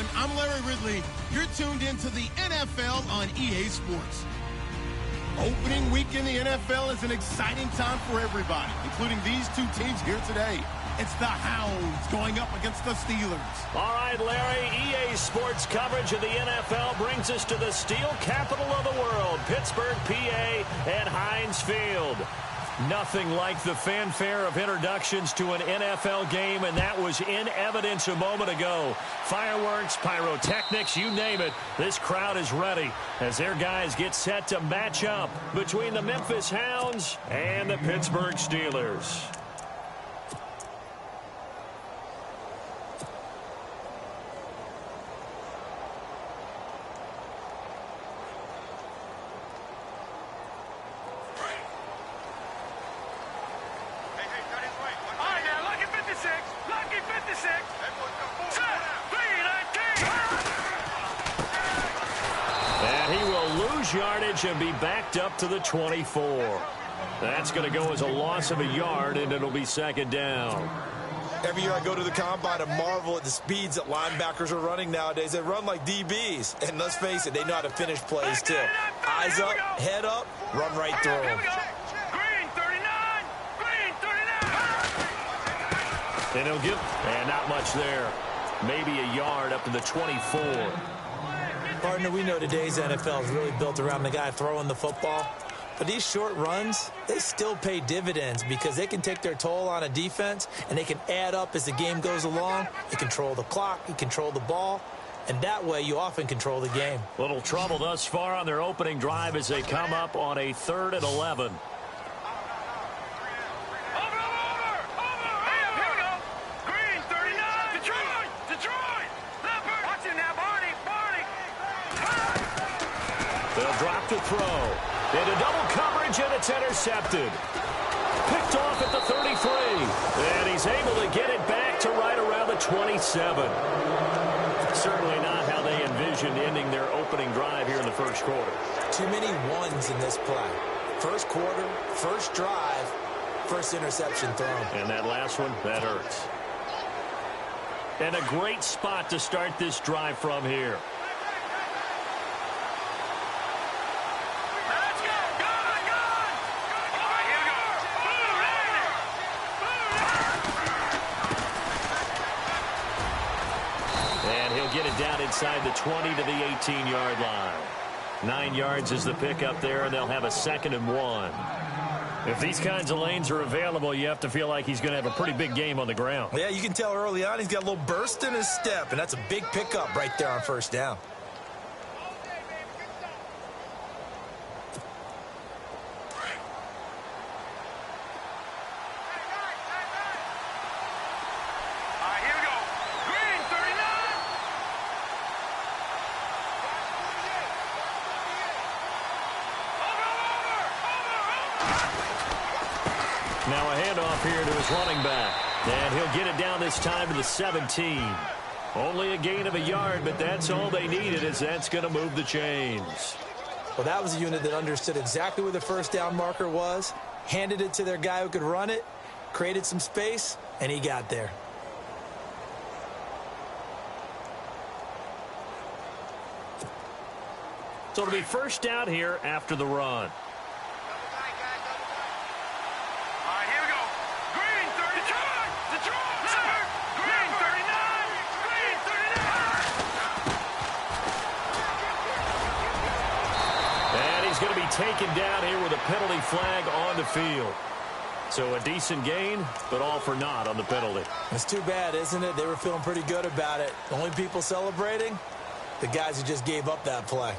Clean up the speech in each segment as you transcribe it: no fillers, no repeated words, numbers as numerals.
everyone. I'm Larry Ridley. You're tuned into the NFL on EA Sports. Opening week in the NFL is an exciting time for everybody, including these two teams here today. It's the Hounds going up against the Steelers. All right, Larry, EA Sports coverage of the NFL brings us to the steel capital of the world, Pittsburgh, PA, at Heinz Field. Nothing like the fanfare of introductions to an NFL game, and that was in evidence a moment ago. Fireworks, pyrotechnics, you name it. This crowd is ready as their guys get set to match up between the Memphis Hounds and the Pittsburgh Steelers. Yardage and be backed up to the 24. That's going to go as a loss of a yard, and it'll be second down. Every year I go to the combine and marvel at the speeds that linebackers are running nowadays. They run like DBs, and let's face it, they know how to finish plays too. Eyes up, head up, run right through them. Green 39, green 39. And he'll get, and not much there. Maybe a yard up to the 24. Partner, we know today's NFL is really built around the guy throwing the football. But these short runs, they still pay dividends because they can take their toll on a defense, and they can add up as the game goes along. You control the clock, you control the ball, and that way you often control the game. Little trouble thus far on their opening drive as they come up on a 3rd and 11. They'll drop to throw. Into double coverage, and it's intercepted. Picked off at the 33. And he's able to get it back to right around the 27. Certainly not how they envisioned ending their opening drive here in the first quarter. Too many ones in this play. First quarter, first drive, first interception thrown. And that last one, that hurts. And a great spot to start this drive from here. Get it down inside the 20 to the 18-yard line. 9 yards is the pickup there, and they'll have a 2nd and 1. If these kinds of lanes are available, you have to feel like he's going to have a pretty big game on the ground. Yeah, you can tell early on he's got a little burst in his step, and that's a big pickup right there on first down. Now a handoff here to his running back. And he'll get it down this time to the 17. Only a gain of a yard, but that's all they needed, as that's going to move the chains. Well, that was a unit that understood exactly where the first down marker was, handed it to their guy who could run it, created some space, and he got there. So it'll be first down here after the run. Going to be taken down here with a penalty flag on the field. So a decent gain, but all for naught on the penalty. It's too bad, isn't it? They were feeling pretty good about it. The only people celebrating, the guys who just gave up that play.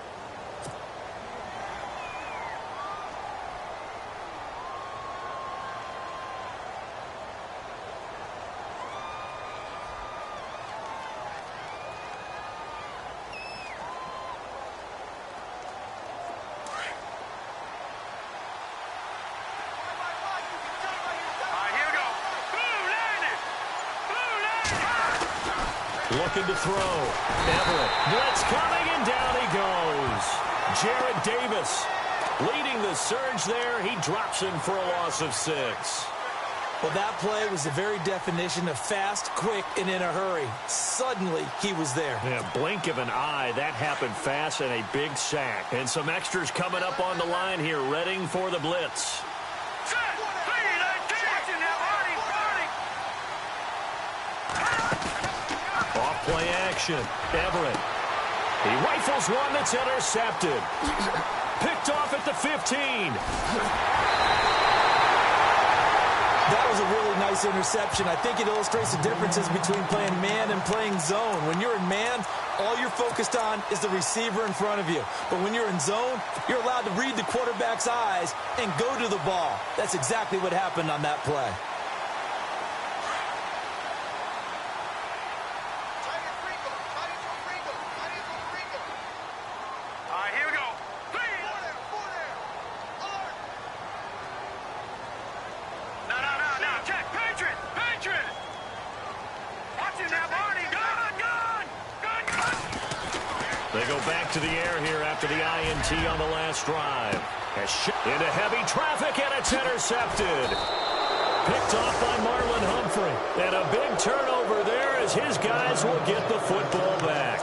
Looking to throw. Everett. Blitz coming, and down he goes. Jarrett Davis leading the surge there. He drops him for a loss of 6. Well, that play was the very definition of fast, quick, and in a hurry. Suddenly, he was there. Yeah, blink of an eye. That happened fast and a big sack. And some extras coming up on the line here, readying for the blitz. Off play action. Everett. He rifles one that's intercepted. Picked off at the 15. That was a really nice interception. I think it illustrates the differences between playing man and playing zone. When you're in man, all you're focused on is the receiver in front of you. But when you're in zone, you're allowed to read the quarterback's eyes and go to the ball. That's exactly what happened on that play. They go back to the air here after the INT on the last drive. Into heavy traffic, and it's intercepted. Picked off by Marlon Humphrey. And a big turnover there as his guys will get the football back.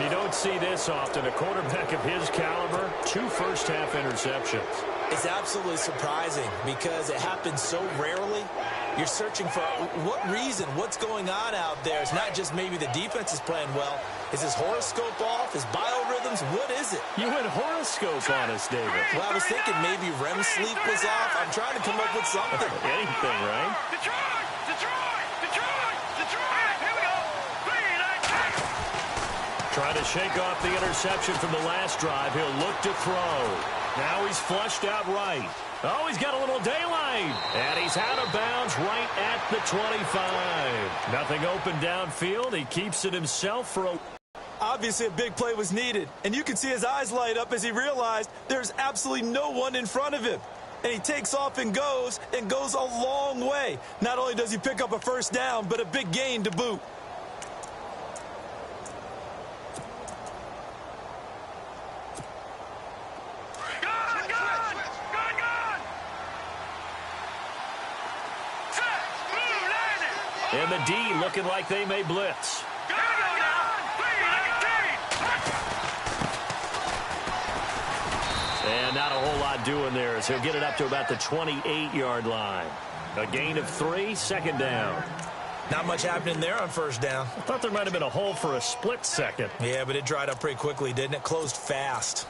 You don't see this often. A quarterback of his caliber, 2 first-half interceptions. It's absolutely surprising because it happens so rarely. You're searching for what reason, what's going on out there. It's not just maybe the defense is playing well. Is his horoscope off? His biorhythms? What is it? You went horoscope on us, David. Well, I was thinking maybe REM sleep was off. I'm trying to come up with something. Anything, right? Detroit! Detroit! Detroit! Detroit! Here we go! Trying to shake off the interception from the last drive. He'll look to throw. Now he's flushed out right. Oh, he's got a little daylight. And he's out of bounds right at the 25. Nothing open downfield. He keeps it himself for a... Obviously, a big play was needed. And you can see his eyes light up as he realized there's absolutely no one in front of him. And he takes off and goes a long way. Not only does he pick up a first down, but a big gain to boot. And the D looking like they may blitz. And not a whole lot doing there as he'll get it up to about the 28-yard line. A gain of 3, second down. Not much happening there on first down. I thought there might have been a hole for a split second. Yeah, but it dried up pretty quickly, didn't it? Closed fast.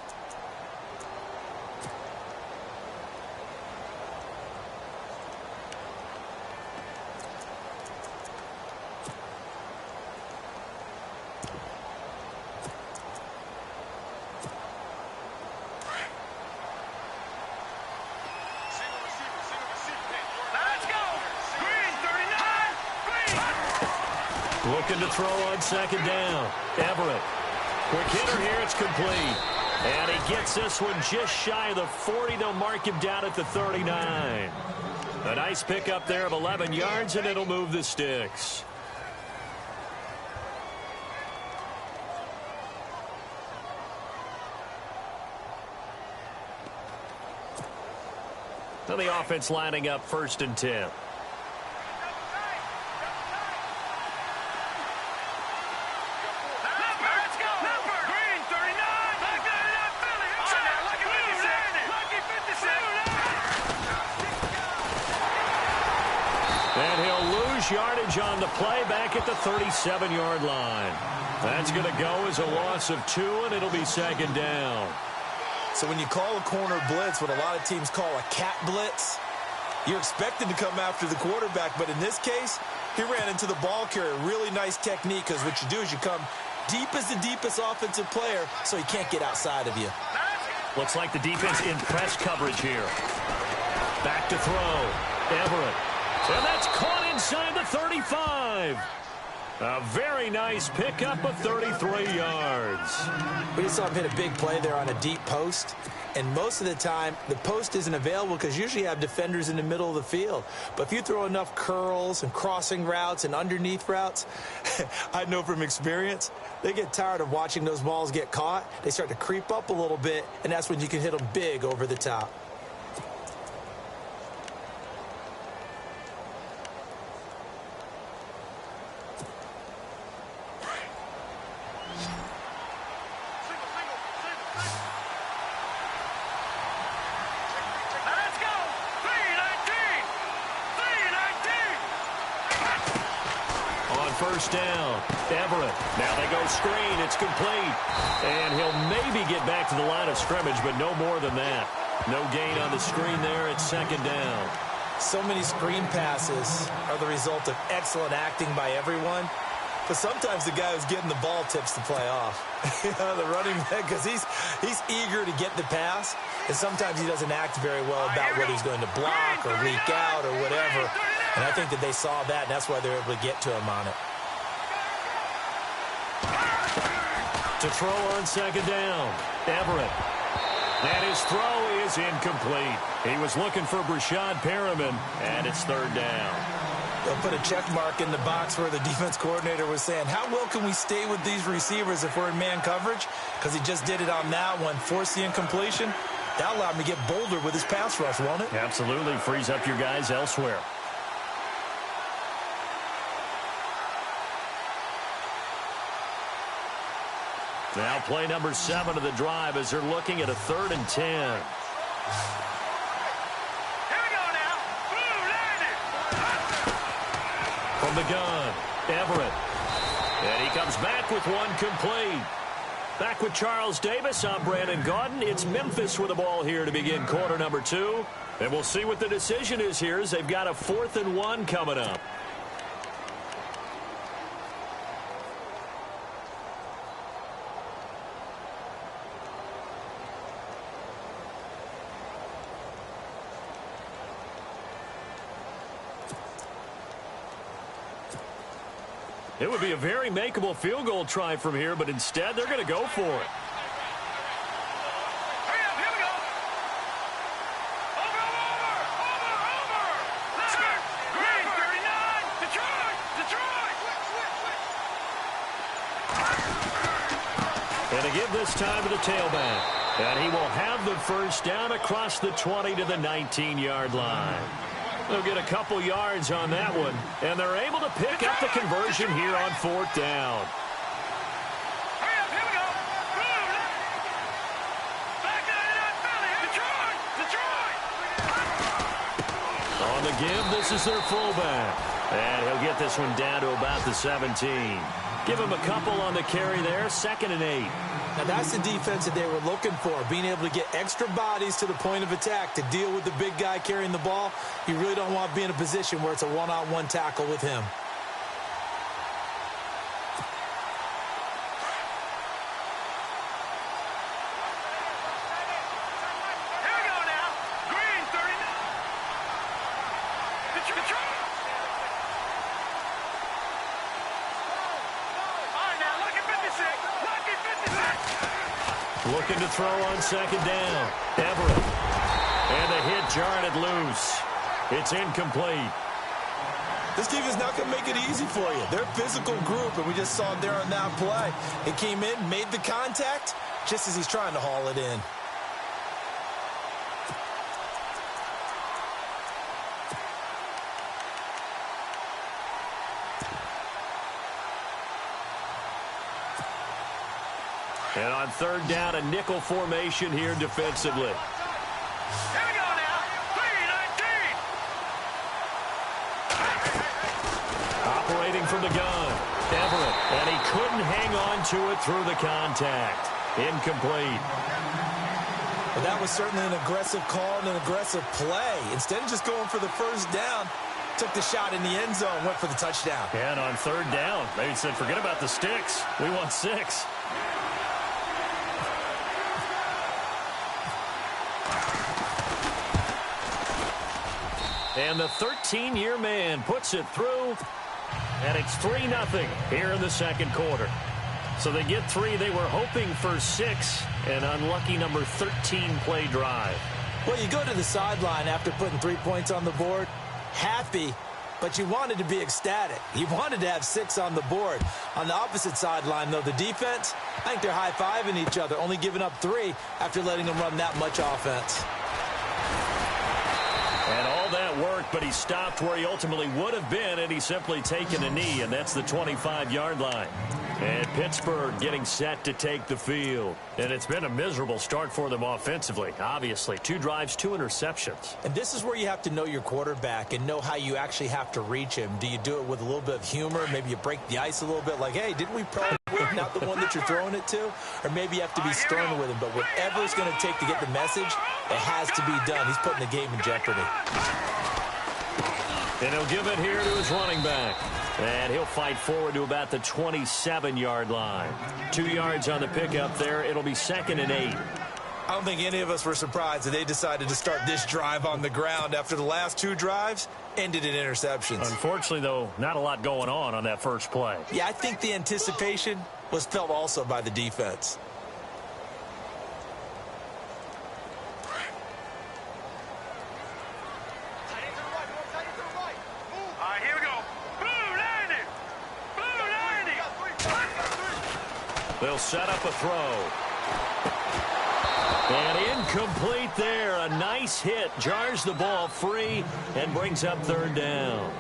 Looking to throw on second down. Everett. Quick hitter here. It's complete. And he gets this one just shy of the 40. They'll mark him down at the 39. A nice pickup there of 11 yards, and it'll move the sticks. So the offense lining up 1st and 10. And he'll lose yardage on the play back at the 37-yard line. That's going to go as a loss of 2, and it'll be second down. So when you call a corner blitz, what a lot of teams call a cat blitz, you're expected to come after the quarterback. But in this case, he ran into the ball carrier. Really nice technique, because what you do is you come deep as the deepest offensive player so he can't get outside of you. Looks like the defense in press coverage here. Back to throw. Everett. And that's caught inside the 35. A very nice pickup of 33 yards. We just saw him hit a big play there on a deep post. And most of the time, the post isn't available because usually you have defenders in the middle of the field. But if you throw enough curls and crossing routes and underneath routes, I know from experience, they get tired of watching those balls get caught. They start to creep up a little bit, and that's when you can hit them big over the top. first down. Everett. Now they go screen. It's complete. And he'll maybe get back to the line of scrimmage, but no more than that. No gain on the screen there. It's second down. So many screen passes are the result of excellent acting by everyone. But sometimes the guy who's getting the ball tips the play off. The running back, because he's eager to get the pass, and sometimes he doesn't act very well about what he's going to block or leak out or whatever. And I think that they saw that, and that's why they're able to get to him on it. To throw on second down, Everett. And his throw is incomplete. He was looking for Brashad Perriman, and it's third down. They'll put a check mark in the box where the defense coordinator was saying, how well can we stay with these receivers if we're in man coverage? Because he just did it on that one, forced the incompletion. That allowed him to get bolder with his pass rush, won't it? Absolutely. Frees up your guys elsewhere. Now play number 7 of the drive as they're looking at a 3rd and 10. From the gun, Everett. And he comes back with one complete. Back with Charles Davis, I'm Brandon Gaudin. It's Memphis with the ball here to begin quarter number 2. And we'll see what the decision is here as they've got a 4th and 1 coming up. It would be a very makeable field goal try from here, but instead they're going to go for it. Hurry up, here we go. Over. Let's go. Green 39. Detroit. And to give this time to the tailback. And he will have the first down across the 20 to the 19-yard line. They'll get a couple yards on that one, and they're able to pick up the conversion here on 4th down. Hurry up, here we go. Back to Detroit. On the give, this is their fullback. And he'll get this one down to about the 17. Give him a couple on the carry there, 2nd and 8. Now, that's the defense that they were looking for, being able to get extra bodies to the point of attack to deal with the big guy carrying the ball. You really don't want to be in a position where it's a one-on-one tackle with him. Here we go now. Green 39. Detroit. All right, now, look at 56. Looking to throw on 2nd down. Everett. And the hit jarred it loose. It's incomplete. This defense is not going to make it easy for you. They're a physical group, and we just saw it there on that play. It came in, made the contact, just as he's trying to haul it in. And on 3rd down, a nickel formation here defensively. Here we go now. 3-19. Operating from the gun, Everett. And he couldn't hang on to it through the contact. Incomplete. But that was certainly an aggressive call and an aggressive play. Instead of just going for the first down, took the shot in the end zone, went for the touchdown. And on 3rd down, they said, forget about the sticks. We want 6. And the 13-year man puts it through, and it's 3-0 here in the 2nd quarter. So they get 3. They were hoping for 6, an unlucky number 13 play drive. Well, you go to the sideline after putting 3 points on the board, happy, but you wanted to be ecstatic. You wanted to have 6 on the board. On the opposite sideline, though, the defense, I think they're high-fiving each other, only giving up 3 after letting them run that much offense. And all that it work, but he stopped where he ultimately would have been, and he's simply taken a knee, and that's the 25-yard line. And Pittsburgh getting set to take the field. And it's been a miserable start for them offensively, obviously. 2 drives, 2 interceptions. And this is where you have to know your quarterback and know how you actually have to reach him. Do you do it with a little bit of humor? Maybe you break the ice a little bit, like, hey, didn't we probably not the one that you're throwing it to? Or maybe you have to be stern with him. But whatever it's going to take to get the message, it has to be done. He's putting the game in jeopardy. And he'll give it here to his running back. And he'll fight forward to about the 27-yard line. 2 yards on the pickup there. It'll be 2nd and 8. I don't think any of us were surprised that they decided to start this drive on the ground after the last 2 drives ended in interceptions. Unfortunately, though, not a lot going on that first play. Yeah, I think the anticipation was felt also by the defense. Here we go. Blue landing. Blue landing. They'll set up a throw. And incomplete there. A nice hit. Jars the ball free and brings up 3rd down.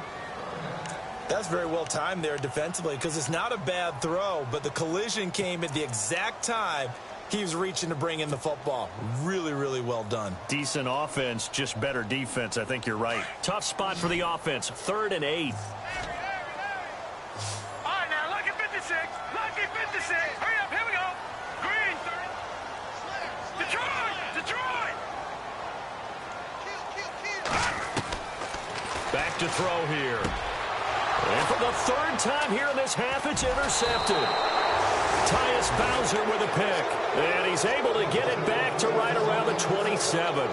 That's very well timed there defensively because it's not a bad throw, but the collision came at the exact time he was reaching to bring in the football. Really, really well done. Decent offense, just better defense. I think you're right. Tough spot for the offense. 3rd and 8. All right, now, lucky 56. Lucky 56. Hurry up, here we go. Green 30. Detroit. Detroit. Back to throw here. And for the 3rd time here in this half, it's intercepted. Tyus Bowser with a pick. And he's able to get it back to right around the 27.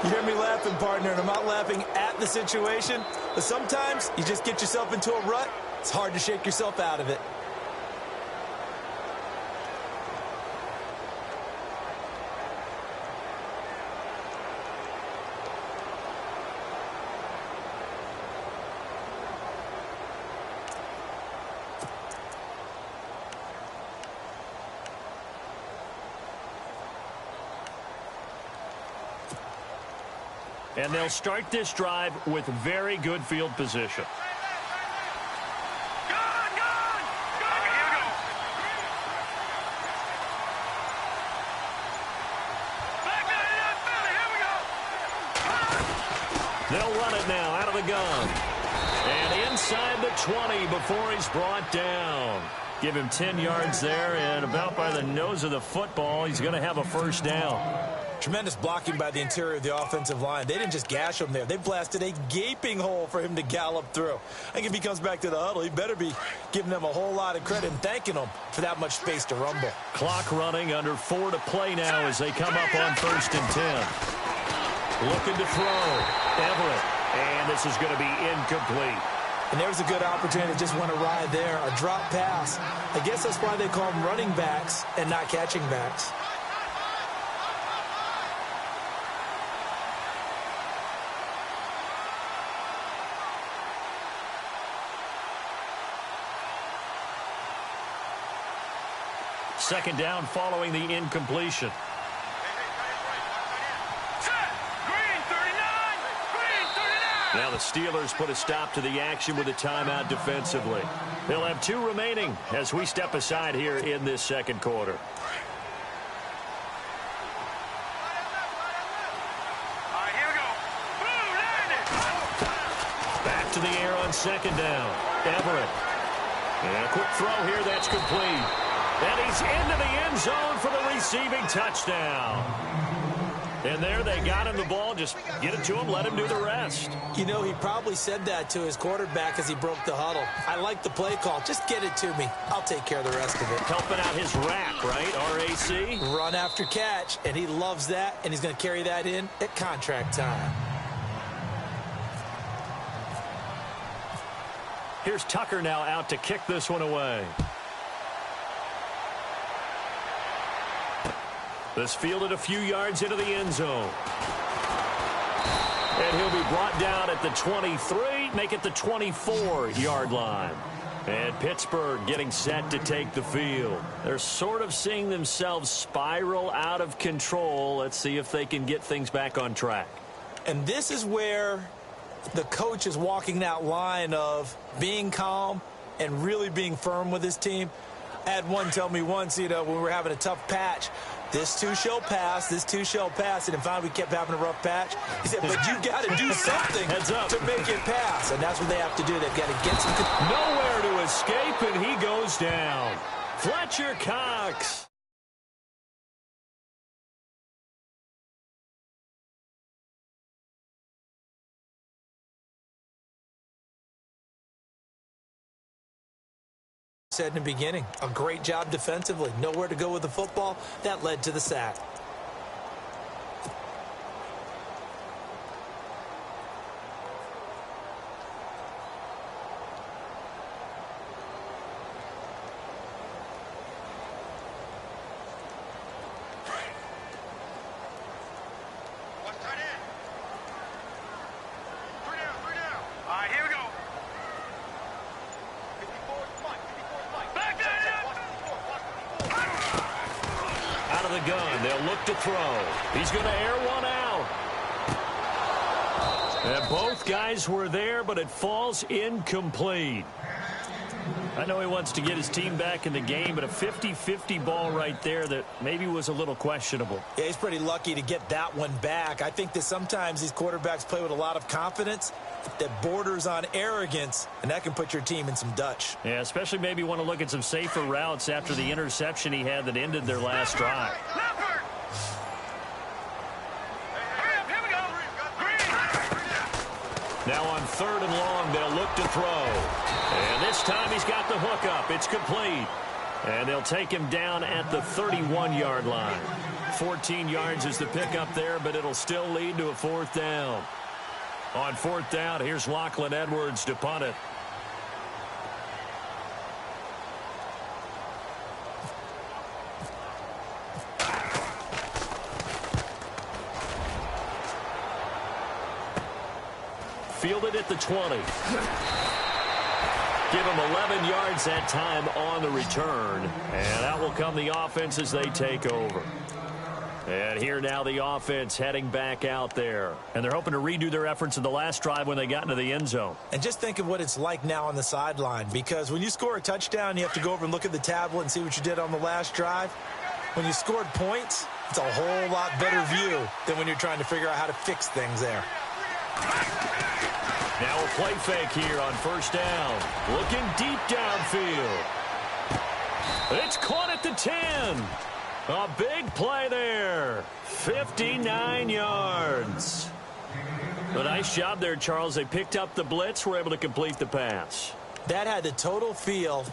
You hear me laughing, partner, and I'm not laughing at the situation, but sometimes you just get yourself into a rut. It's hard to shake yourself out of it. And they'll start this drive with very good field position. They'll run it now out of the gun. And inside the 20 before he's brought down. Give him 10 yards there, and about by the nose of the football, he's going to have a 1st down. Tremendous blocking by the interior of the offensive line. They didn't just gash him there. They blasted a gaping hole for him to gallop through. I think if he comes back to the huddle, he better be giving them a whole lot of credit and thanking them for that much space to rumble. Clock running, under 4 to play now as they come up on 1st and 10. Looking to throw. Everett. And this is going to be incomplete. And there's a good opportunity. Just went awry there. A drop pass. I guess that's why they call them running backs and not catching backs. Second down following the incompletion. Now the Steelers put a stop to the action with a timeout defensively. They'll have 2 remaining as we step aside here in this 2nd quarter. Back to the air on 2nd down. Everett. And a quick throw here that's complete. And he's into the end zone for the receiving touchdown. And there they got him the ball. Just get it to him, let him do the rest. You know, he probably said that to his quarterback as he broke the huddle. I like the play call. Just get it to me. I'll take care of the rest of it. Helping out his rack, right? RAC? Run after catch, and he loves that, and he's going to carry that in at contract time. Here's Tucker now out to kick this one away. This fielded a few yards into the end zone. And he'll be brought down at the 23, make it the 24-yard line. And Pittsburgh getting set to take the field. They're sort of seeing themselves spiral out of control. Let's see if they can get things back on track. And this is where the coach is walking that line of being calm and really being firm with his team. I had one tell me once, when we were having a tough patch, this too shall pass, this too shall pass. And finally we kept having a rough patch. He said, but you got to do something to make it pass. And that's what they have to do. They've got to get some... Nowhere to escape, and he goes down. Fletcher Cox. Said in the beginning, a great job defensively. Nowhere to go with the football. That led to the sack. Gun. They'll look to throw. He's going to air one out. And both guys were there, but it falls incomplete. I know he wants to get his team back in the game, but a 50-50 ball right there that maybe was a little questionable. Yeah, he's pretty lucky to get that one back. I think that sometimes these quarterbacks play with a lot of confidence that borders on arrogance, and that can put your team in some Dutch. Yeah, especially maybe want to look at some safer routes after the interception he had that ended their last drive. Now on 3rd and long, they'll look to throw. And this time he's got the hook up. It's complete. And they'll take him down at the 31-yard line. 14 yards is the pickup there, but it'll still lead to a 4th down. On 4th down, here's Lachlan Edwards to punt it. Fielded at the 20. Give him 11 yards that time on the return. And out will come the offense as they take over. And here now the offense heading back out there. And they're hoping to redo their efforts in the last drive when they got into the end zone. And just think of what it's like now on the sideline. Because when you score a touchdown, you have to go over and look at the tablet and see what you did on the last drive. When you scored points, it's a whole lot better view than when you're trying to figure out how to fix things there. Now a play fake here on 1st down. Looking deep downfield. It's caught at the 10. A big play there. 59 yards. A nice job there, Charles. They picked up the blitz, were able to complete the pass. That had the total feel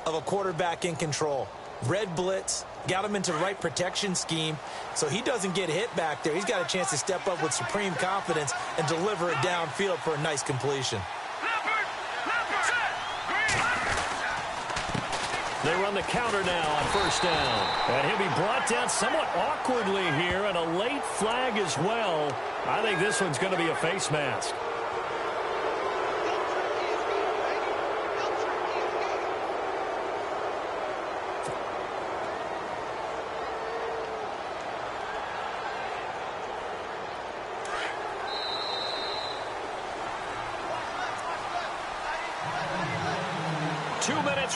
of a quarterback in control. Red blitz, got him into the right protection scheme, so he doesn't get hit back there. He's got a chance to step up with supreme confidence and deliver it downfield for a nice completion. They run the counter now on 1st down. And he'll be brought down somewhat awkwardly here, and a late flag as well. I think this one's going to be a face mask.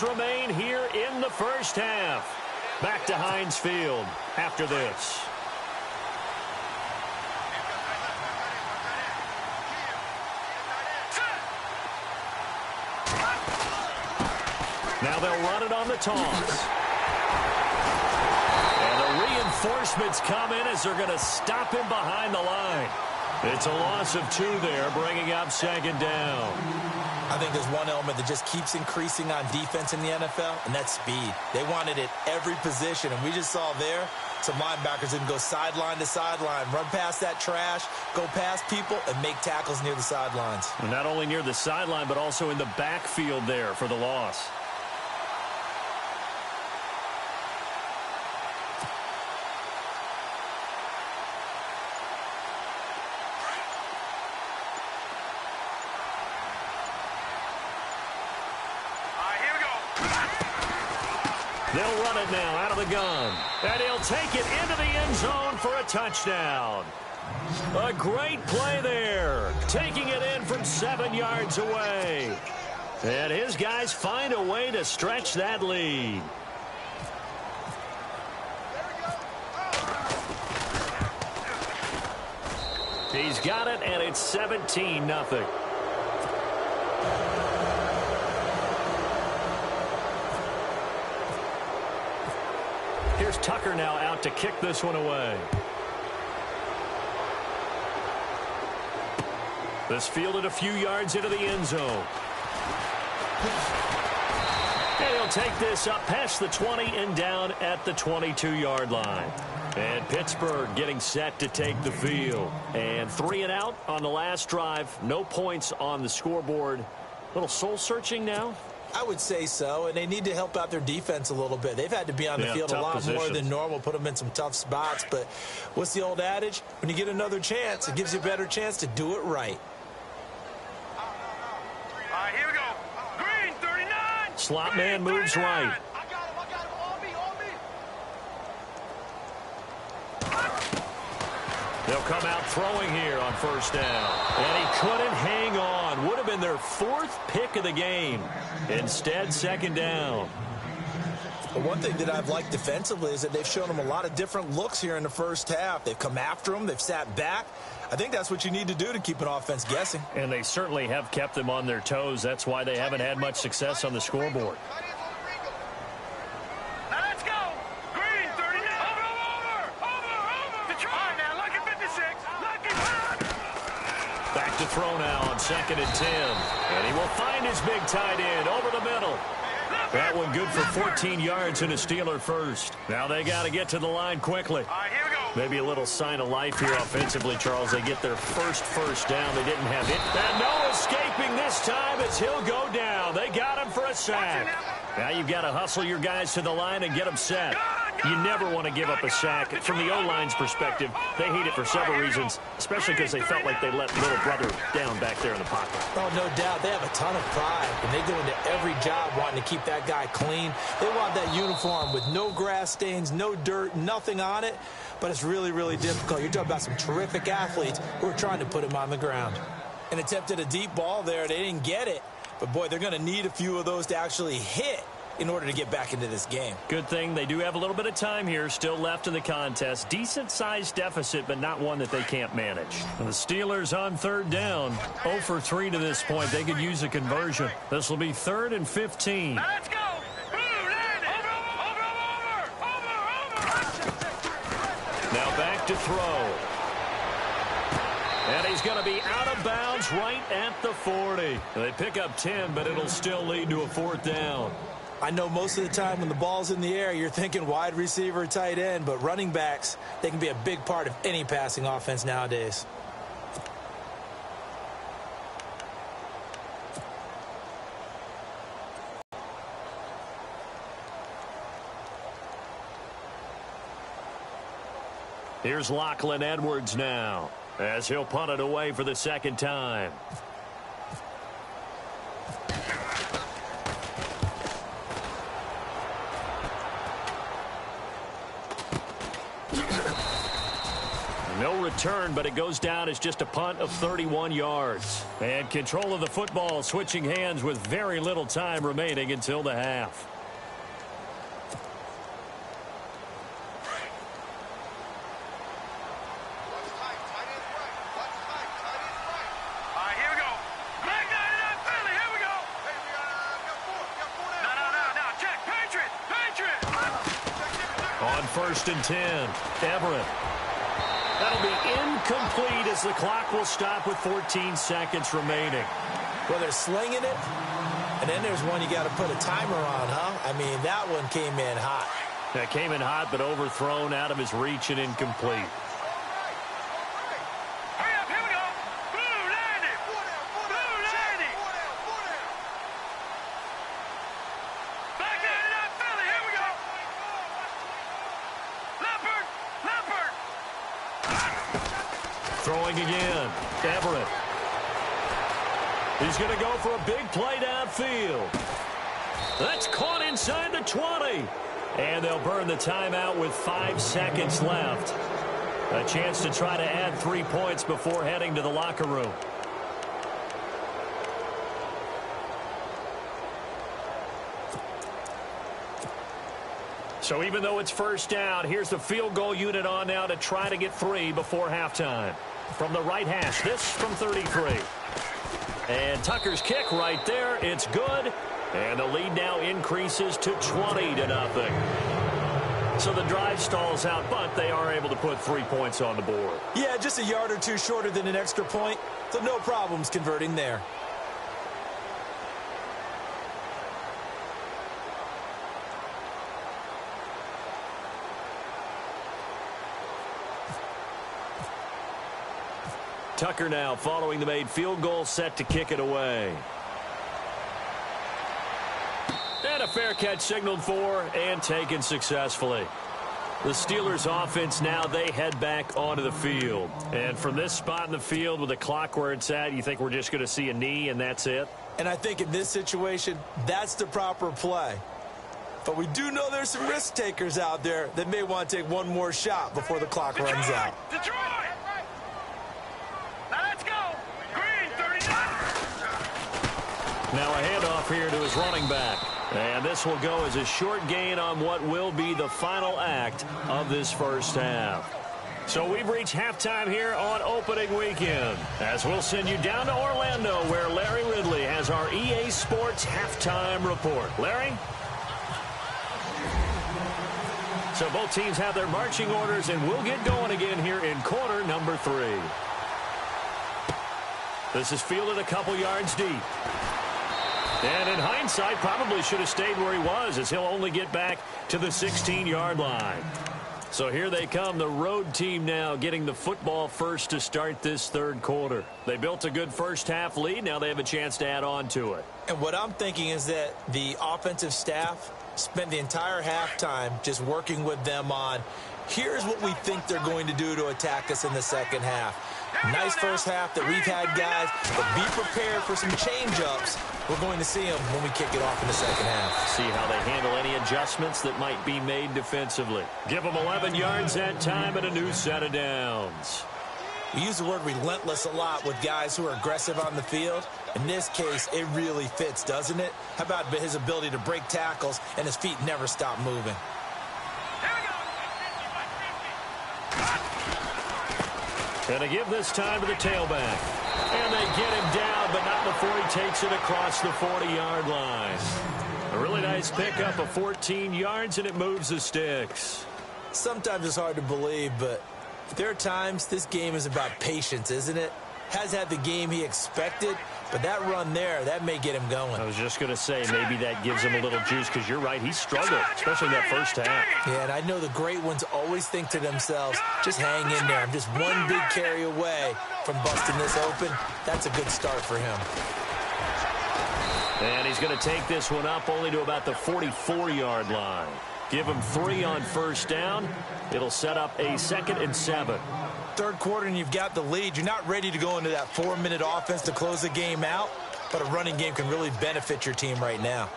Remain here in the first half. Back to Heinz Field after this. Now they'll run it on the toss. And the reinforcements come in as they're going to stop him behind the line. It's a loss of 2 there, bringing up 2nd down. I think there's one element that just keeps increasing on defense in the NFL, and that's speed. They want it at every position, and we just saw there some linebackers that can go sideline to sideline, run past that trash, go past people, and make tackles near the sidelines. And not only near the sideline, but also in the backfield there for the loss. They'll run it now out of the gun. And he'll take it into the end zone for a touchdown. A great play there. Taking it in from 7 yards away. And his guys find a way to stretch that lead. He's got it, and it's 17-0. Here's Tucker now out to kick this one away. This fielded a few yards into the end zone. And he'll take this up past the 20 and down at the 22-yard line. And Pittsburgh getting set to take the field. And 3 and out on the last drive. No points on the scoreboard. A little soul-searching now? I would say so, and they need to help out their defense a little bit. They've had to be on the field a lot more than normal, put them in some tough spots. But what's the old adage? When you get another chance, it gives you a better chance to do it right. All right, here we go. Green, 39. Slot Green, man moves 39. right. I got him. On me. They'll come out throwing here on first down. And he couldn't hang on. Would have been their 4th pick of the game. Instead, second down. But one thing that I've liked defensively is that they've shown them a lot of different looks here in the first half. They've come after them. They've sat back. I think that's what you need to do to keep an offense guessing. And they certainly have kept them on their toes. That's why they haven't had much success on the scoreboard. Now let's go. Green, 39. Over. Detroit. Now, lucky 56. Lucky 5. Back to throw now on 2nd and 10. And he will find his big tight end over the middle. That one good for 14 yards and a Steeler first. Now they got to get to the line quickly. All right, here we go. Maybe a little sign of life here offensively, Charles. They get their first down. They didn't have it. And no escaping this time as he'll go down. They got him for a sack. Now you've got to hustle your guys to the line and get them set. You never want to give up a sack. From the O-line's perspective, they hate it for several reasons, especially because they felt like they let little brother down back there in the pocket. Oh, no doubt. They have a ton of pride, and they go into every job wanting to keep that guy clean. They want that uniform with no grass stains, no dirt, nothing on it. But it's really, really difficult. You're talking about some terrific athletes who are trying to put him on the ground. And attempted a deep ball there. They didn't get it. But, boy, they're going to need a few of those to actually hit in order to get back into this game. Good thing they do have a little bit of time here still left in the contest. Decent-sized deficit, but not one that they can't manage. And the Steelers on 3rd down. 0 for 3 to this point. They could use a conversion. This will be 3rd and 15. Now let's go. Now back to throw. And he's going to be out of bounds right at the 40. They pick up 10, but it'll still lead to a 4th down. I know most of the time when the ball's in the air, you're thinking wide receiver, tight end, but running backs, they can be a big part of any passing offense nowadays. Here's Lachlan Edwards now, as he'll punt it away for the 2nd time. No return, but it goes down as just a punt of 31 yards. And control of the football switching hands with very little time remaining until the half. On 1st and 10, Everett. That'll be incomplete as the clock will stop with 14 seconds remaining. Well, they're slinging it, and then there's one you got to put a timer on, huh? I mean, that one came in hot. That came in hot, but overthrown out of his reach and incomplete. Throwing again, Everett. He's going to go for a big play downfield. That's caught inside the 20. And they'll burn the timeout with 5 seconds left. A chance to try to add 3 points before heading to the locker room. So even though it's first down, here's the field goal unit on now to try to get 3 before halftime. From the right hash, this from 33. And Tucker's kick right there. It's good. And the lead now increases to 20-0. So the drive stalls out, but they are able to put 3 points on the board. Yeah, just a yard or two shorter than an extra point, so no problems converting there. Tucker now following the made field goal, set to kick it away. And a fair catch signaled for and taken successfully. The Steelers offense now, they head back onto the field. And from this spot in the field with the clock where it's at, you think we're just going to see a knee and that's it? And I think in this situation, that's the proper play. But we do know there's some risk takers out there that may want to take one more shot before the clock runs out. Detroit! Now let's go! Green, 39! Now a handoff here to his running back. And this will go as a short gain on what will be the final act of this first half. So we've reached halftime here on opening weekend, as we'll send you down to Orlando, where Larry Ridley has our EA Sports halftime report. Larry? So both teams have their marching orders, and we'll get going again here in quarter number 3. This is fielded a couple yards deep. And in hindsight, probably should have stayed where he was, as he'll only get back to the 16-yard line. So here they come, the road team now getting the football first to start this third quarter. They built a good first half lead. Now they have a chance to add on to it. And what I'm thinking is that the offensive staff spent the entire halftime just working with them on, here's what we think they're going to do to attack us in the second half. Nice first half that we've had, guys, but be prepared for some change-ups. We're going to see them when we kick it off in the second half. See how they handle any adjustments that might be made defensively. Give them 11 yards that time and a new set of downs. We use the word relentless a lot with guys who are aggressive on the field. In this case, it really fits, doesn't it? How about his ability to break tackles and his feet never stop moving? And to give this time to the tailback. And they get him down, but not before he takes it across the 40-yard line. A really nice pickup of 14 yards, and it moves the sticks. Sometimes it's hard to believe, but there are times this game is about patience, isn't it? Has had the game he expected, but that run there, that may get him going. I was just going to say, maybe that gives him a little juice, because you're right, he struggled, especially in that first half. Yeah, and I know the great ones always think to themselves, just hang in there. I'm just one big carry away from busting this open. That's a good start for him. And he's going to take this one up only to about the 44-yard line. Give him 3 on first down. It'll set up a 2nd and 7. Third quarter and you've got the lead. You're not ready to go into that 4-minute offense to close the game out, but a running game can really benefit your team right now.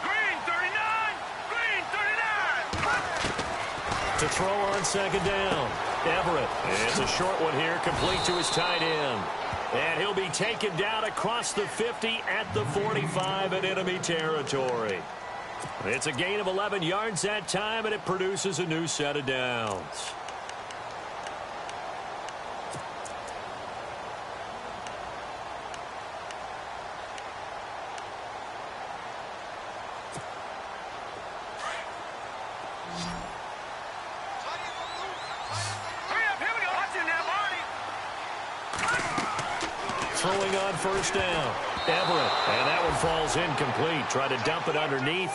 Green, 39! Green, 39! To throw on second down. Everett. It's a short one here, complete to his tight end. And he'll be taken down across the 50 at the 45 in enemy territory. It's a gain of 11 yards that time, and it produces a new set of downs. Throwing on first down. Everett. And that one falls incomplete. Try to dump it underneath.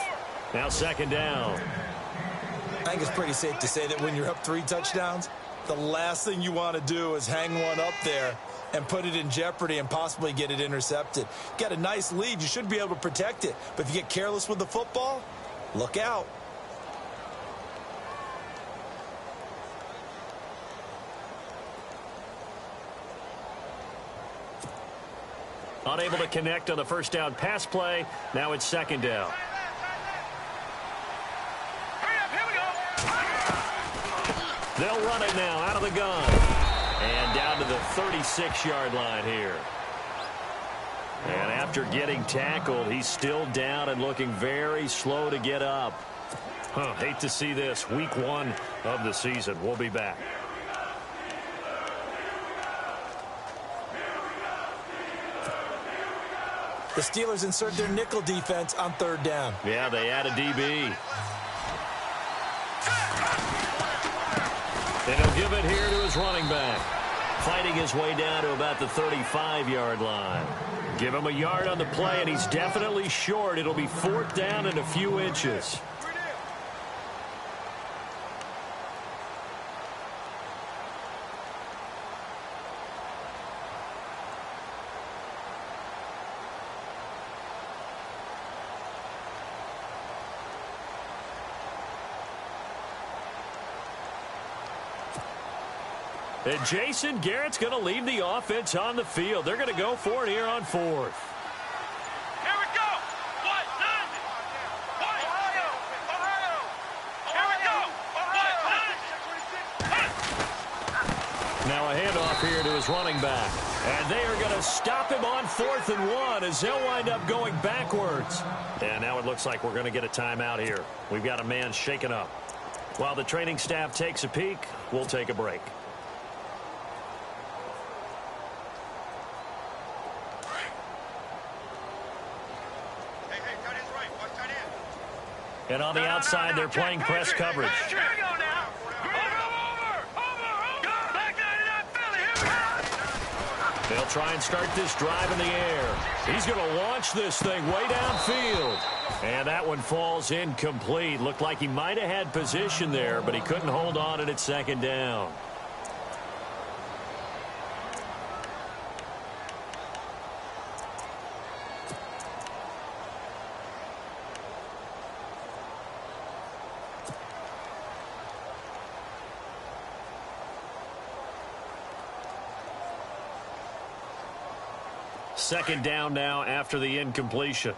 Now second down. I think it's pretty safe to say that when you're up 3 touchdowns, the last thing you want to do is hang one up there and put it in jeopardy and possibly get it intercepted. Got a nice lead. You should be able to protect it. But if you get careless with the football, look out. Unable to connect on the first down pass play. Now it's second down. They'll run it now out of the gun. And down to the 36-yard line here. And after getting tackled, he's still down and looking very slow to get up. Hate to see this. Week 1 of the season. We'll be back. The Steelers insert their nickel defense on third down. Yeah, they add a DB. And he'll give it here to his running back. Fighting his way down to about the 35-yard line. Give him a yard on the play, and he's definitely short. It'll be fourth down and a few inches. And Jason Garrett's going to lead the offense on the field. They're going to go for it here on fourth. Here we go. What? Ohio. Here we go. What? Now a handoff here to his running back. And they are going to stop him on 4th and 1 as they'll wind up going backwards. And now it looks like we're going to get a timeout here. We've got a man shaken up. While the training staff takes a peek, we'll take a break. And on the outside, they're playing press coverage. Here we go now. They'll try and start this drive in the air. He's going to launch this thing way downfield. And that one falls incomplete. Looked like he might have had position there, but he couldn't hold on and it's second down. Second down now after the incompletion.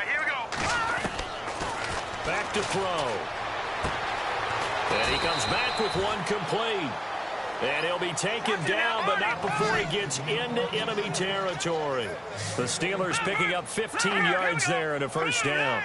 Here we go. Back to throw. And he comes back with one complete. And he'll be taken down, but not before he gets into enemy territory. The Steelers picking up 15 yards there and a first down.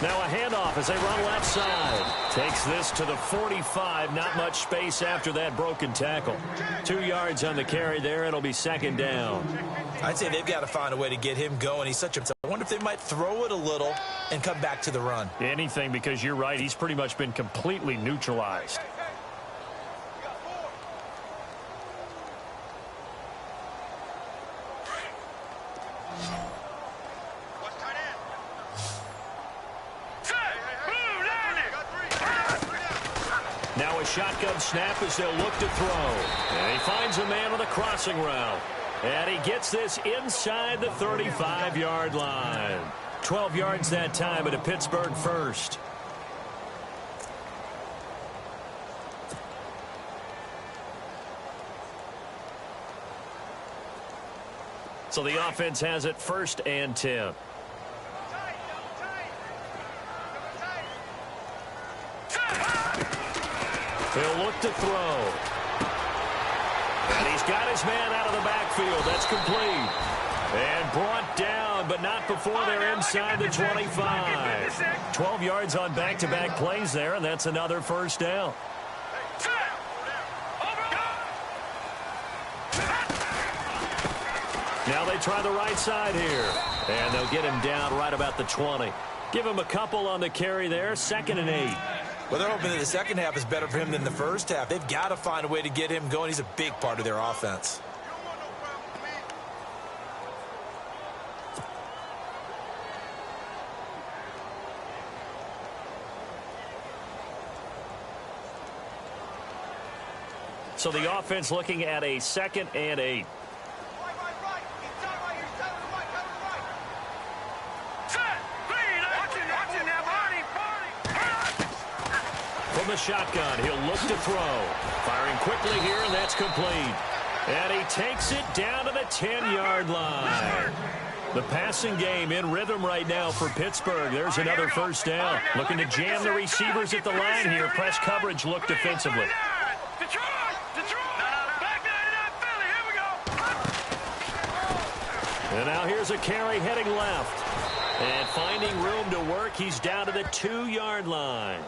Now a handoff as they run left side. Takes this to the 45. Not much space after that broken tackle. 2 yards on the carry there. It'll be second down. I'd say they've got to find a way to get him going. He's such a... I wonder if they might throw it a little and come back to the run. Anything, because you're right. He's pretty much been completely neutralized. Now a shotgun snap as they'll look to throw. And he finds a man on the crossing route. And he gets this inside the 35-yard line. 12 yards that time at a Pittsburgh first. So the offense has it 1st and 10. He'll look to throw. And he's got his man out of the backfield. That's complete. And brought down, but not before they're inside the 25. 12 yards on back-to-back plays there, and that's another first down. Now they try the right side here. And they'll get him down right about the 20. Give him a couple on the carry there. 2nd and 8. Well, they're hoping that the second half is better for him than the first half. They've got to find a way to get him going. He's a big part of their offense. So the offense looking at a 2nd and 8. the shotgun. He'll look to throw. Firing quickly here, and that's complete. And he takes it down to the 10-yard line. The passing game in rhythm right now for Pittsburgh. There's another first down. Looking to jam the receivers at the line here. Press coverage look defensively. And now here's a carry heading left. And finding room to work, he's down to the 2-yard line.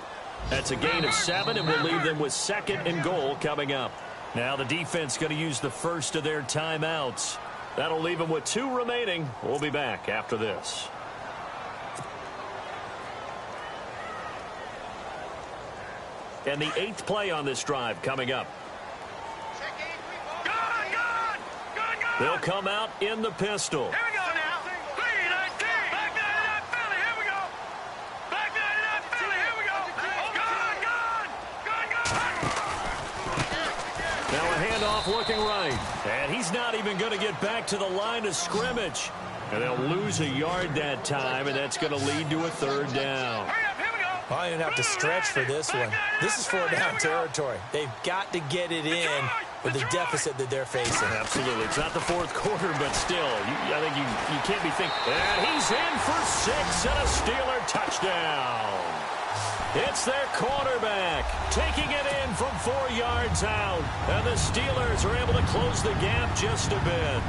That's a gain of 7, and we'll leave them with 2nd and goal coming up. Now the defense going to use the first of their timeouts. That'll leave them with 2 remaining. We'll be back after this. And the 8th play on this drive coming up. They'll come out in the pistol. Here we go now. 3-19. Back 99 Philly. Here we go. Back 99 Philly. Here we go. Gone. Now a handoff looking right. And he's not even going to get back to the line of scrimmage. And they'll lose a yard that time, and that's going to lead to a 3rd down. Hurry up. Here we go. Well, I didn't have to stretch for this one. This is 4-down territory. They've got to get it in with the deficit that they're facing. Absolutely. It's not the 4th quarter, but still, I think you can't be thinking. And he's in for 6 and a Steeler touchdown. It's their quarterback taking it in from 4 yards out. And the Steelers are able to close the gap just a bit.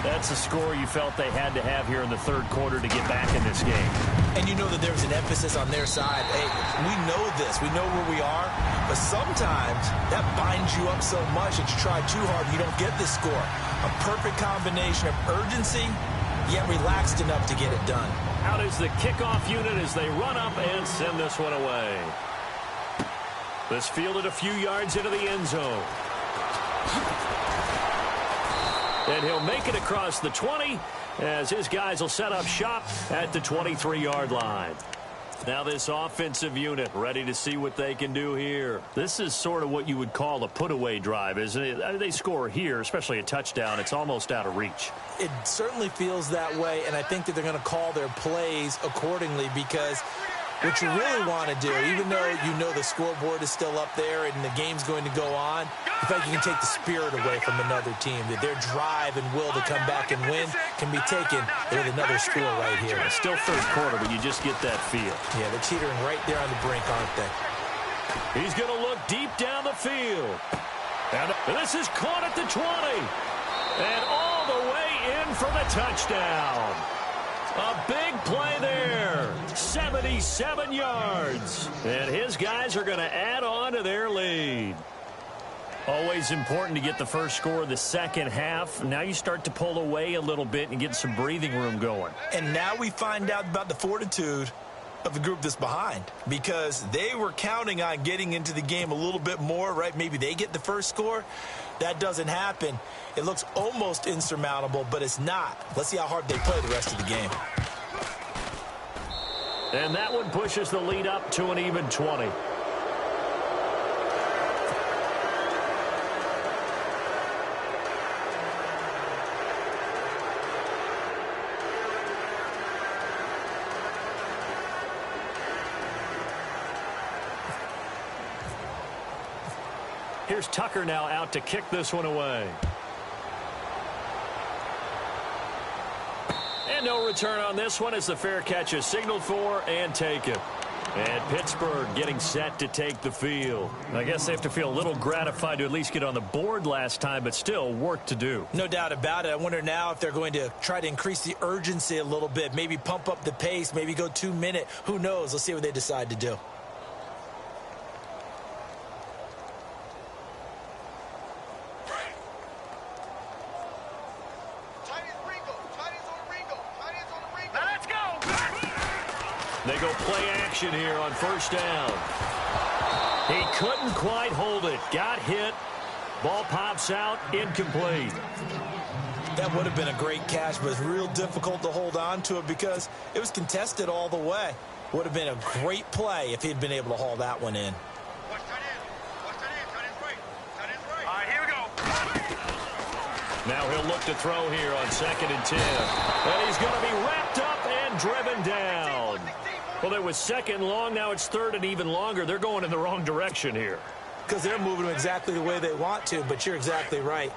That's a score you felt they had to have here in the 3rd quarter to get back in this game. And you know that there was an emphasis on their side. Hey, we know this. We know where we are. But sometimes that binds you up so much that you try too hard and you don't get this score. A perfect combination of urgency, yet relaxed enough to get it done. Out is the kickoff unit as they run up and send this one away. This fielded a few yards into the end zone. And he'll make it across the 20 as his guys will set up shop at the 23-yard line. Now this offensive unit ready to see what they can do here. This is sort of what you would call a put-away drive, isn't it? They score here, especially a touchdown. It's almost out of reach. It certainly feels that way, and I think that they're going to call their plays accordingly because what you really want to do, even though you know the scoreboard is still up there and the game's going to go on, in fact, you can take the spirit away from another team. That their drive and will to come back and win can be taken with another score right here. It's still 3rd quarter, but you just get that feel. Yeah, they're teetering right there on the brink, aren't they? He's going to look deep down the field. And this is caught at the 20. And all the way in for the touchdown. A big play there. 77 yards. And his guys are going to add on to their lead. Always important to get the first score of the second half. Now you start to pull away a little bit and get some breathing room going. And now we find out about the fortitude of the group that's behind, because they were counting on getting into the game a little bit more, right? Maybe they get the first score. That doesn't happen. It looks almost insurmountable, but it's not. Let's see how hard they play the rest of the game. And that one pushes the lead up to an even 20. Here's Tucker now out to kick this one away. And no return on this one as the fair catch is signaled for and taken. And Pittsburgh getting set to take the field. I guess they have to feel a little gratified to at least get on the board last time, but still work to do. No doubt about it. I wonder now if they're going to try to increase the urgency a little bit, maybe pump up the pace, maybe go 2-minute. Who knows? Let's see what they decide to do. They go play action here on first down. He couldn't quite hold it. Got hit. Ball pops out. Incomplete. That would have been a great catch, but it's real difficult to hold on to it because it was contested all the way. Would have been a great play if he'd been able to haul that one in. All right, here we go. Now he'll look to throw here on 2nd and 10. And he's going to be wrapped up and driven down. Well, there was second and long. Now it's third and even longer. They're going in the wrong direction here. Because they're moving exactly the way they want to, but you're exactly right.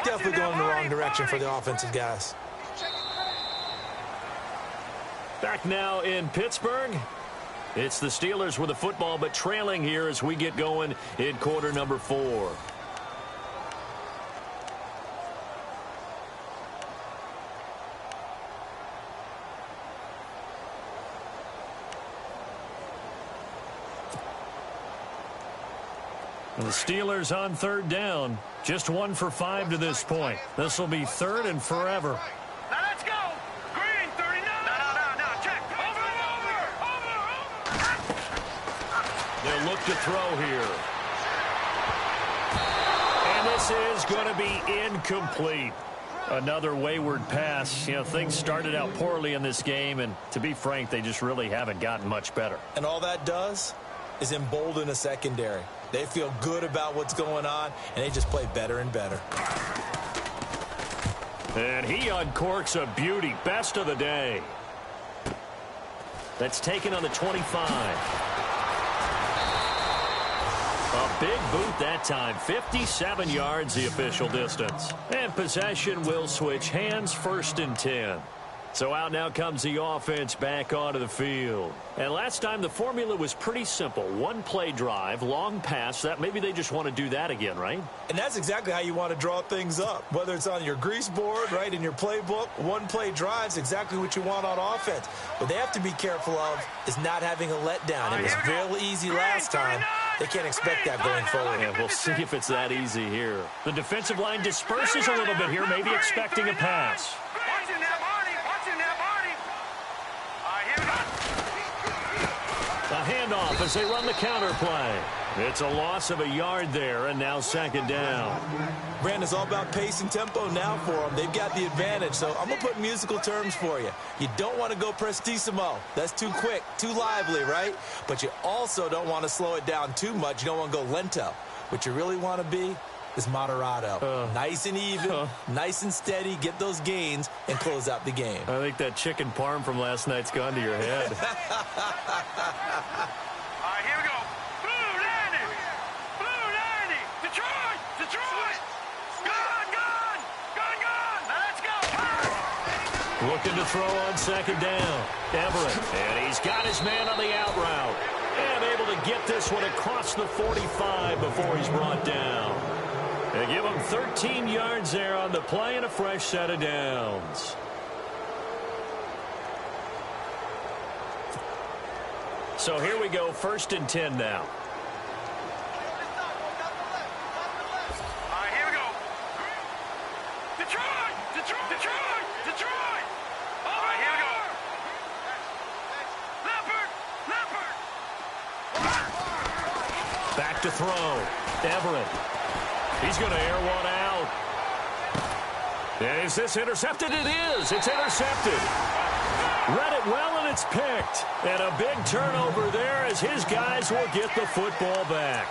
Definitely going in the wrong direction for the offensive guys. Back now in Pittsburgh. It's the Steelers with the football, but trailing here as we get going in quarter number 4. The Steelers on third down. Just 1 for 5 to this point. This will be third and forever. Now let's go. Green, 39. No. Check. Over. They'll look to throw here. And this is going to be incomplete. Another wayward pass. You know, things started out poorly in this game, and to be frank, they just really haven't gotten much better. And all that does is embolden a secondary. They feel good about what's going on, and they just play better and better. And he uncorks a beauty. Best of the day. That's taken on the 25. A big boot that time. 57 yards the official distance. And possession will switch hands, 1st and 10. So out now comes the offense back onto the field. And last time the formula was pretty simple. 1-play drive, long pass. That maybe they just want to do that again, right? And that's exactly how you want to draw things up. Whether it's on your grease board, right, in your playbook, 1-play drive's exactly what you want on offense. What they have to be careful of is not having a letdown. It was real easy last time. They can't expect that going forward. Yeah, we'll see if it's that easy here. The defensive line disperses a little bit here, maybe expecting a pass. A handoff as they run the counter play. It's a loss of a yard there, and now 2nd down. Brandon, it's all about pace and tempo now for them. They've got the advantage, so I'm going to put musical terms for you. You don't want to go prestissimo. That's too quick, too lively, right? But you also don't want to slow it down too much. You don't want to go lento. What you really want to be is moderato. Nice and even, nice and steady, get those gains, and close out the game. I think that chicken parm from last night's gone to your head. All right, here we go. Blue 90. Detroit. Gone. Now let's go. Looking to throw on 2nd down. Everett, and he's got his man on the out route. And able to get this one across the 45 before he's brought down. They give him 13 yards there on the play and a fresh set of downs. So here we go, 1st and 10 now. All right, here we go. Detroit. All right, here we go. Leopard. Back to throw. Everett. He's going to air one out. Is this intercepted? It is. It's intercepted. Read it well, and it's picked. And a big turnover there as his guys will get the football back.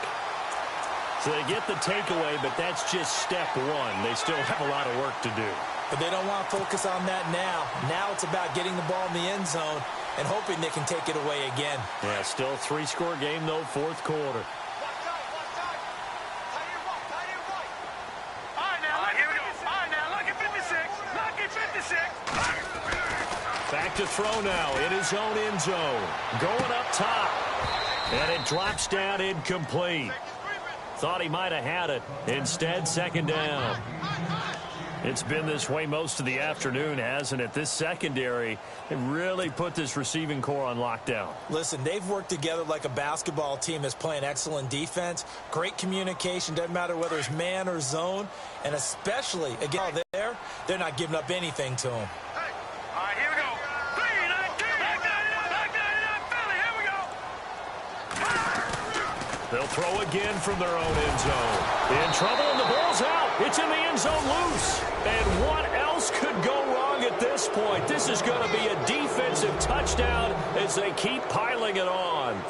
So they get the takeaway, but that's just step 1. They still have a lot of work to do. But they don't want to focus on that now. Now it's about getting the ball in the end zone and hoping they can take it away again. Yeah, still 3-score game, though, 4th quarter. Back to throw now in his own end zone. Going up top. And it drops down incomplete. Thought he might have had it. Instead, 2nd down. It's been this way most of the afternoon, hasn't it? This secondary really put this receiving core on lockdown. Listen, they've worked together like a basketball team that's playing excellent defense. Great communication. Doesn't matter whether it's man or zone. And especially, again, they're not giving up anything to them. All right, here we go. They'll throw again from their own end zone. In trouble, and the ball's out. It's in the end zone loose. And what else could go wrong at this point? This is going to be a defensive touchdown as they keep piling it on.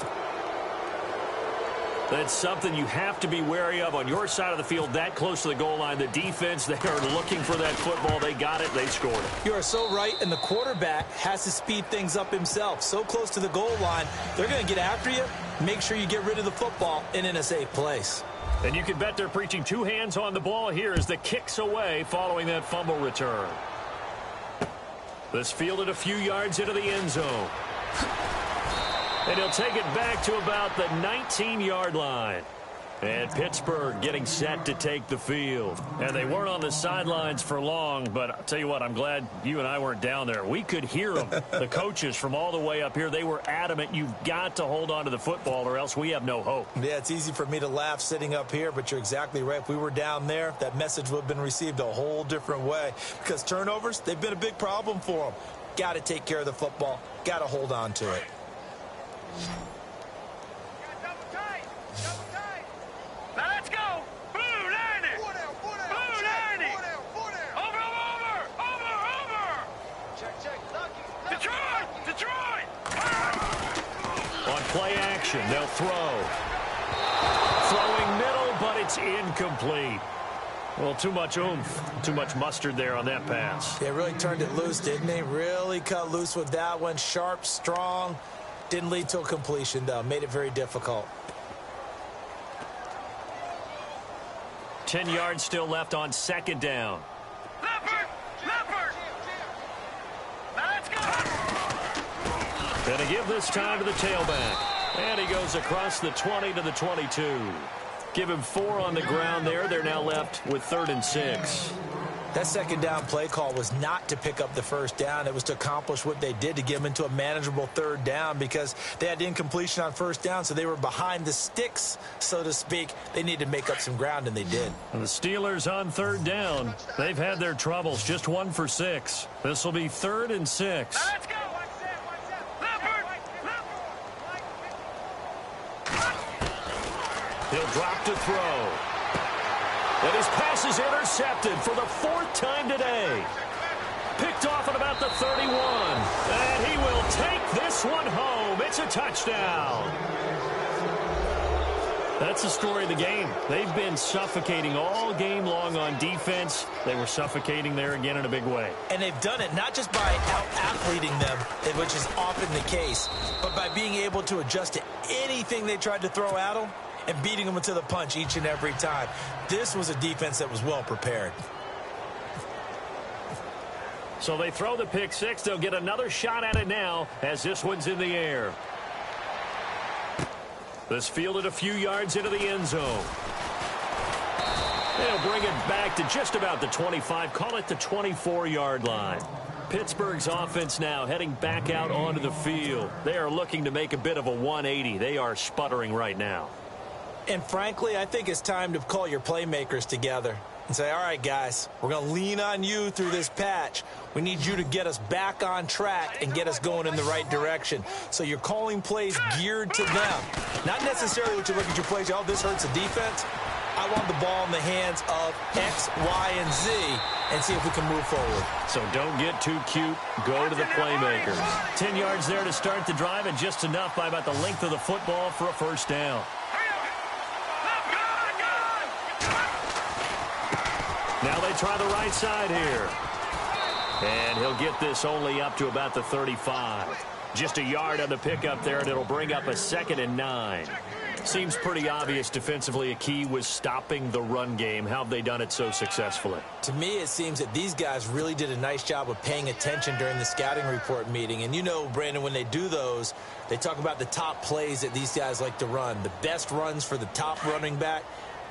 That's something you have to be wary of on your side of the field, that close to the goal line. The defense, they are looking for that football. They got it. They scored it. You are so right, and the quarterback has to speed things up himself. So close to the goal line, they're going to get after you. Make sure you get rid of the football and in a safe place. And you can bet they're preaching two hands on the ball here as the kick's away following that fumble return. This fielded a few yards into the end zone. And he'll take it back to about the 19-yard line. And Pittsburgh getting set to take the field. And they weren't on the sidelines for long, but I'll tell you what, I'm glad you and I weren't down there. We could hear them, the coaches from all the way up here. They were adamant, you've got to hold on to the football or else we have no hope. Yeah, it's easy for me to laugh sitting up here, but you're exactly right. If we were down there, that message would have been received a whole different way. Because turnovers, they've been a big problem for them. Got to take care of the football. Got to hold on to it. Now let's go. Blue 90. Blue 90. Over. Detroit. On play action, they'll throw. Throwing middle, but it's incomplete. Well, too much oomph, too much mustard there on that pass. They really turned it loose, didn't they? Really cut loose with that one. Sharp, strong. Didn't lead to a completion, though. Made it very difficult. 10 yards still left on second down. Leopard. Now let's go. Gonna give this time to the tailback. And he goes across the 20 to the 22. Give him 4 on the ground there. They're now left with 3rd and 6. That second down play call was not to pick up the first down. It was to accomplish what they did, to get them into a manageable 3rd down, because they had incompletion on first down, so they were behind the sticks, so to speak. They needed to make up some ground, and they did. And the Steelers on 3rd down. They've had their troubles, just 1 for 6. This will be 3rd and 6. Now let's go. Leopard. He'll drop to throw. And his pass is intercepted for the 4th time today. Picked off at about the 31. And he will take this one home. It's a touchdown. That's the story of the game. They've been suffocating all game long on defense. They were suffocating there again in a big way. And they've done it not just by out-athleting them, which is often the case, but by being able to adjust to anything they tried to throw at them and beating them into the punch each and every time. This was a defense that was well prepared. So they throw the pick 6. They'll get another shot at it now as this one's in the air. This fielded a few yards into the end zone. They'll bring it back to just about the 25. Call it the 24-yard line. Pittsburgh's offense now heading back out onto the field. They are looking to make a bit of a 180. They are sputtering right now. And frankly, I think it's time to call your playmakers together and say, all right, guys, we're going to lean on you through this patch. We need you to get us back on track and get us going in the right direction. So you're calling plays geared to them. Not necessarily what you look at your plays, oh, this hurts the defense. I want the ball in the hands of X, Y, and Z and see if we can move forward. So don't get too cute. Go to the playmakers. 10 yards there to start the drive, and just enough by about the length of the football for a first down. Now they try the right side here. And he'll get this only up to about the 35. Just a yard on the pickup there, and it'll bring up a 2nd and 9. Seems pretty obvious defensively a key was stopping the run game. How have they done it so successfully? To me, it seems that these guys really did a nice job of paying attention during the scouting report meeting. And you know, Brandon, when they do those, they talk about the top plays that these guys like to run. The best runs for the top running back.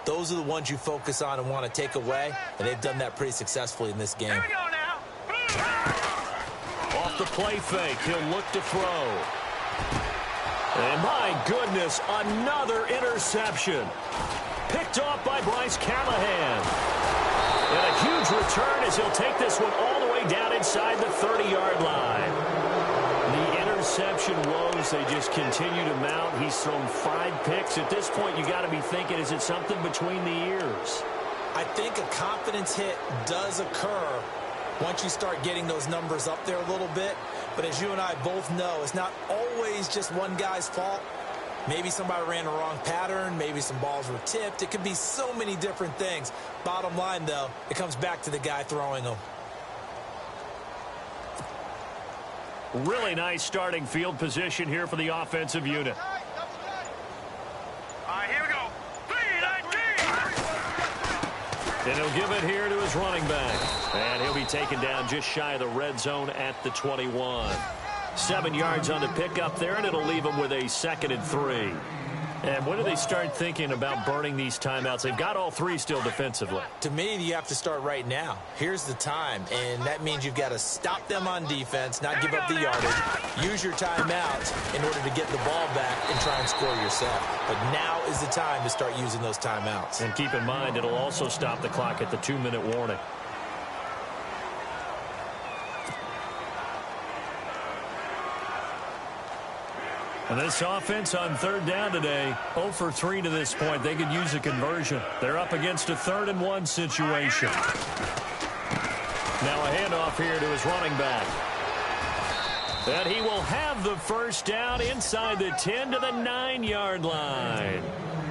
Those are the ones you focus on and want to take away, and they've done that pretty successfully in this game. Here we go now. Off the play fake, he'll look to throw. And my goodness, another interception. Picked off by Bryce Callahan. And a huge return as he'll take this one all the way down inside the 30-yard line. The interception woes, they just continue to mount. He's thrown 5 picks. At this point, you got to be thinking, is it something between the ears? I think a confidence hit does occur once you start getting those numbers up there a little bit. But as you and I both know, it's not always just one guy's fault. Maybe somebody ran the wrong pattern. Maybe some balls were tipped. It could be so many different things. Bottom line, though, it comes back to the guy throwing them. Really nice starting field position here for the offensive unit. All right, here we go. 3-19. And he'll give it here to his running back. And he'll be taken down just shy of the red zone at the 21. 7 yards on the pickup there, and it'll leave him with a 2nd and 3. And when do they start thinking about burning these timeouts? They've got all 3 still defensively. To me, you have to start right now. Here's the time, and that means you've got to stop them on defense, not give up the yardage, use your timeouts in order to get the ball back and try and score yourself. But now is the time to start using those timeouts. And keep in mind, it'll also stop the clock at the 2-minute warning. And this offense on 3rd down today, 0 for 3 to this point. They could use a conversion. They're up against a 3rd and 1 situation. Now a handoff here to his running back. And he will have the first down inside the 10 to the 9-yard line.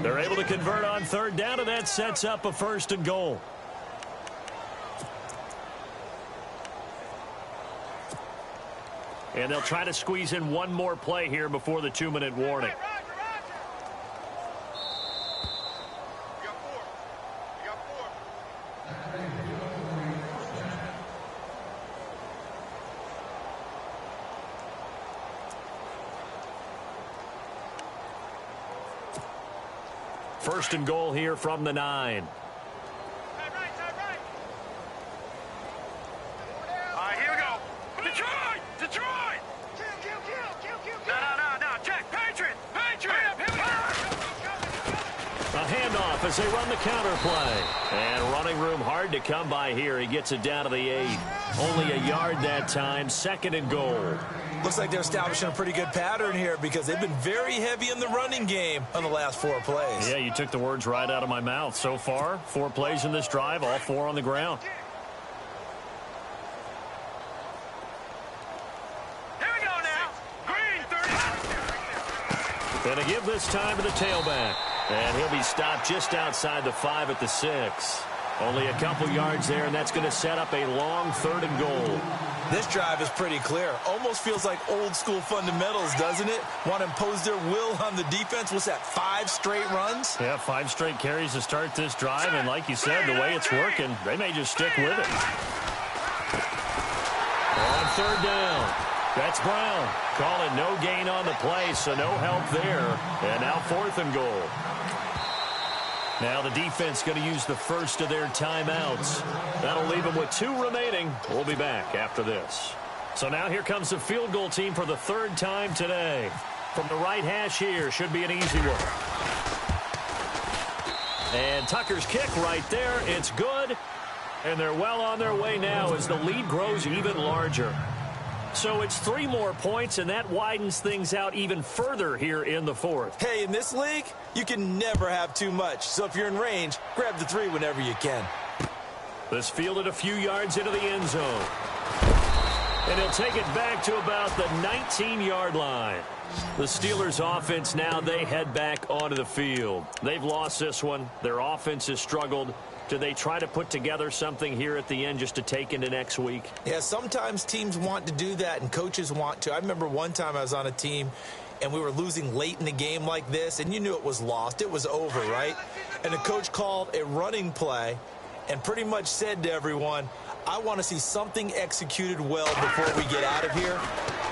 They're able to convert on 3rd down, and that sets up a 1st and goal. And they'll try to squeeze in one more play here before the 2-minute warning. First and goal here from the 9. As they run the counter play. And running room hard to come by here. He gets it down to the 8. Only a yard that time. 2nd and goal. Looks like they're establishing a pretty good pattern here because they've been very heavy in the running game on the last 4 plays. Yeah, you took the words right out of my mouth. So far, 4 plays in this drive, all 4 on the ground. Here we go now. Green, 30. And to give this time to the tailback. And he'll be stopped just outside the 5 at the 6. Only a couple yards there, and that's going to set up a long 3rd and goal. This drive is pretty clear. Almost feels like old school fundamentals, doesn't it? Want to impose their will on the defense. What's that, 5 straight runs? Yeah, 5 straight carries to start this drive, and like you said, the way it's working, they may just stick with it. On 3rd down, that's Brown. Call it no gain on the play, so no help there. And now 4th and goal. Now the defense going to use the first of their timeouts. That'll leave them with 2 remaining. We'll be back after this. So now here comes the field goal team for the 3rd time today. From the right hash here, should be an easy one. And Tucker's kick right there. It's good. And they're well on their way now as the lead grows even larger. So it's 3 more points, and that widens things out even further here in the 4th. Hey, in this league, you can never have too much. So if you're in range, grab the 3 whenever you can. This fielded a few yards into the end zone. And he'll take it back to about the 19-yard line. The Steelers' offense now, they head back onto the field. They've lost this one. Their offense has struggled. Do they try to put together something here at the end just to take into next week? Yeah, sometimes teams want to do that, and coaches want to. I remember one time I was on a team, and we were losing late in the game like this, and you knew it was lost. It was over, right? And the coach called a running play and pretty much said to everyone, I want to see something executed well before we get out of here.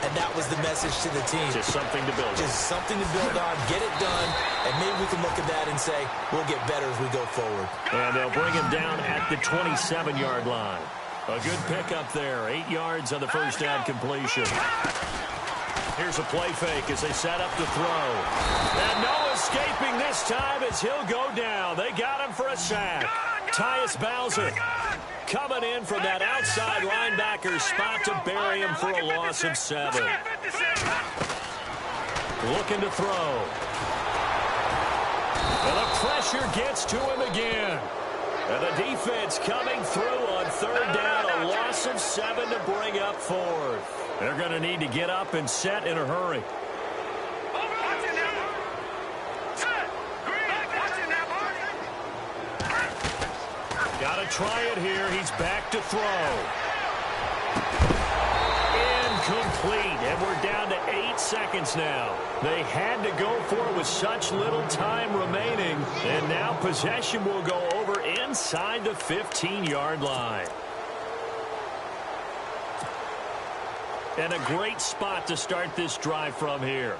And that was the message to the team. Just something to build on. Just something to build on, get it done, and maybe we can look at that and say, we'll get better as we go forward. And they'll bring him down at the 27-yard line. A good pickup there. 8 yards on the first down completion. Here's a play fake as they set up to throw. And no escaping this time as he'll go down. They got him for a sack. Tyus Bowser coming in from that outside linebacker spot to bury him for a loss of 7. Looking to throw. And the pressure gets to him again. And the defense coming through on 3rd down. A loss of 7 to bring up 4th. They're going to need to get up and set in a hurry. to try it here. He's back to throw. Incomplete, and we're down to 8 seconds now. They had to go for it with such little time remaining, and now possession will go over inside the 15-yard line. And a great spot to start this drive from here.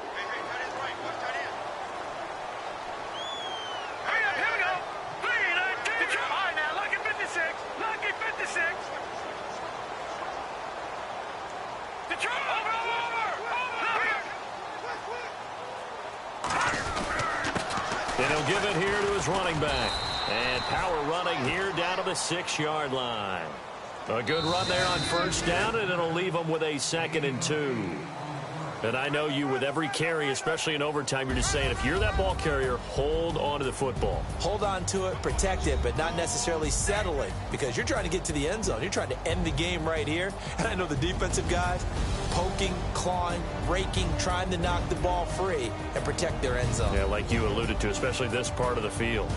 And he'll give it here to his running back. And power running here down to the 6-yard line. A good run there on first down, and it'll leave him with a 2nd and 2. And I know you, with every carry, especially in overtime, you're just saying, if you're that ball carrier, hold on to the football. Hold on to it, protect it, but not necessarily settle it, because you're trying to get to the end zone. You're trying to end the game right here. And I know the defensive guys poking, clawing, raking, trying to knock the ball free and protect their end zone. Yeah, like you alluded to, especially this part of the field.